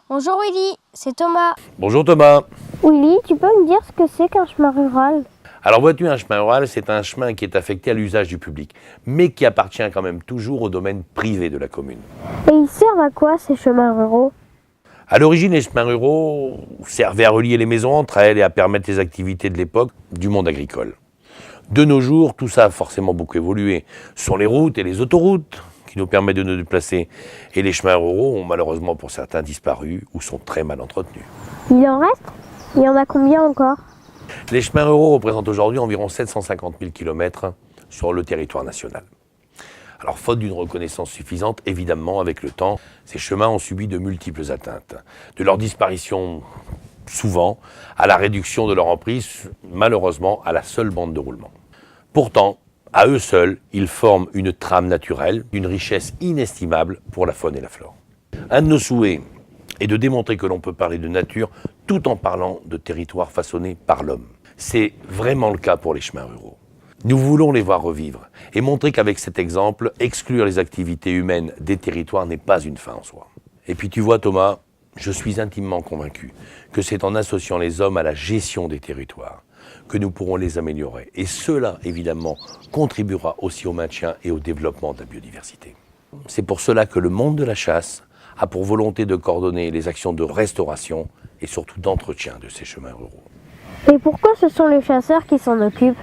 Bonjour Willy, c'est Thomas. Bonjour Thomas. Willy, tu peux me dire ce que c'est qu'un chemin rural? Alors vois-tu, un chemin rural, c'est un chemin qui est affecté à l'usage du public, mais qui appartient quand même toujours au domaine privé de la commune. Et ils servent à quoi ces chemins ruraux? À l'origine, les chemins ruraux servaient à relier les maisons entre elles et à permettre les activités de l'époque du monde agricole. De nos jours, tout ça a forcément beaucoup évolué. Ce sont les routes et les autoroutes qui nous permettent de nous déplacer. Et les chemins ruraux ont malheureusement pour certains disparu ou sont très mal entretenus. Il en reste? Il y en a combien encore? Les chemins ruraux représentent aujourd'hui environ 750 000 km sur le territoire national. Alors, faute d'une reconnaissance suffisante, évidemment, avec le temps, ces chemins ont subi de multiples atteintes. De leur disparition, souvent, à la réduction de leur emprise, malheureusement, à la seule bande de roulement. Pourtant, à eux seuls, ils forment une trame naturelle d'une richesse inestimable pour la faune et la flore. Un de nos souhaits est de démontrer que l'on peut parler de nature tout en parlant de territoires façonnés par l'homme. C'est vraiment le cas pour les chemins ruraux. Nous voulons les voir revivre et montrer qu'avec cet exemple, exclure les activités humaines des territoires n'est pas une fin en soi. Et puis tu vois Thomas, je suis intimement convaincu que c'est en associant les hommes à la gestion des territoires que nous pourrons les améliorer. Et cela, évidemment, contribuera aussi au maintien et au développement de la biodiversité. C'est pour cela que le monde de la chasse a pour volonté de coordonner les actions de restauration et surtout d'entretien de ces chemins ruraux. Et pourquoi ce sont les chasseurs qui s'en occupent?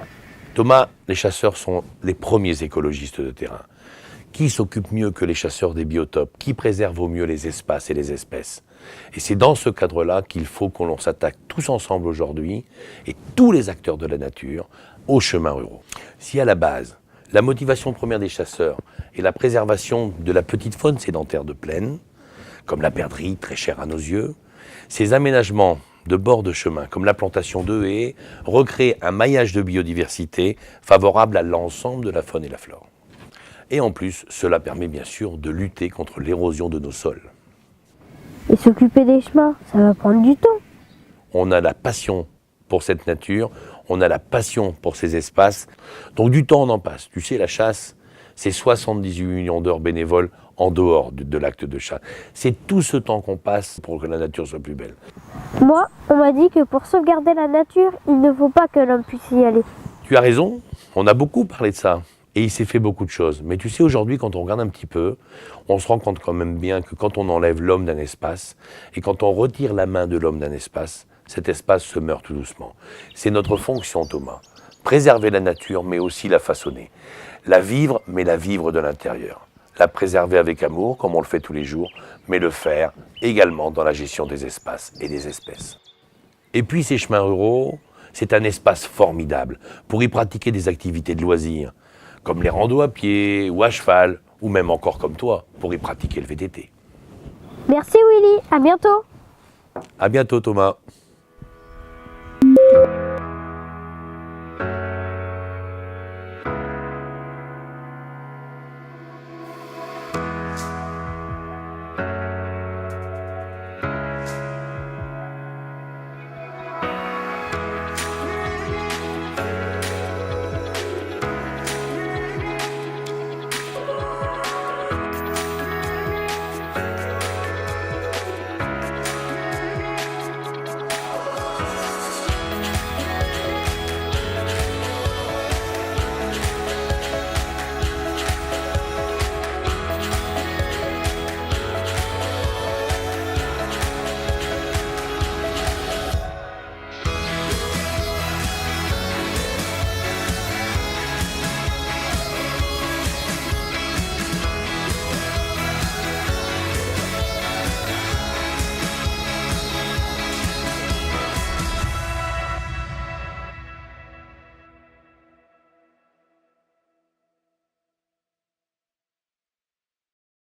Thomas, les chasseurs sont les premiers écologistes de terrain. Qui s'occupe mieux que les chasseurs des biotopes? Qui préserve au mieux les espaces et les espèces? Et c'est dans ce cadre-là qu'il faut qu'on s'attaque tous ensemble aujourd'hui, et tous les acteurs de la nature, aux chemins ruraux. Si à la base, la motivation première des chasseurs est la préservation de la petite faune sédentaire de plaine, comme la perdrix, très chère à nos yeux, ces aménagements de bord de chemin, comme la plantation de haies, recréent un maillage de biodiversité favorable à l'ensemble de la faune et la flore. Et en plus, cela permet bien sûr de lutter contre l'érosion de nos sols. Et s'occuper des chemins, ça va prendre du temps. On a la passion pour cette nature, on a la passion pour ces espaces, donc du temps on en passe. Tu sais, la chasse, c'est 78 millions d'heures bénévoles en dehors de l'acte de chasse. C'est tout ce temps qu'on passe pour que la nature soit plus belle. Moi, on m'a dit que pour sauvegarder la nature, il ne faut pas que l'homme puisse y aller. Tu as raison, on a beaucoup parlé de ça. Et il s'est fait beaucoup de choses. Mais tu sais, aujourd'hui, quand on regarde un petit peu, on se rend compte quand même bien que quand on enlève l'homme d'un espace, et quand on retire la main de l'homme d'un espace, cet espace se meurt tout doucement. C'est notre fonction, Thomas. Préserver la nature, mais aussi la façonner. La vivre, mais la vivre de l'intérieur. La préserver avec amour, comme on le fait tous les jours, mais le faire également dans la gestion des espaces et des espèces. Et puis ces chemins ruraux, c'est un espace formidable pour y pratiquer des activités de loisirs, comme les randos à pied ou à cheval, ou même encore comme toi, pour y pratiquer le VTT. Merci Willy, à bientôt. À bientôt Thomas.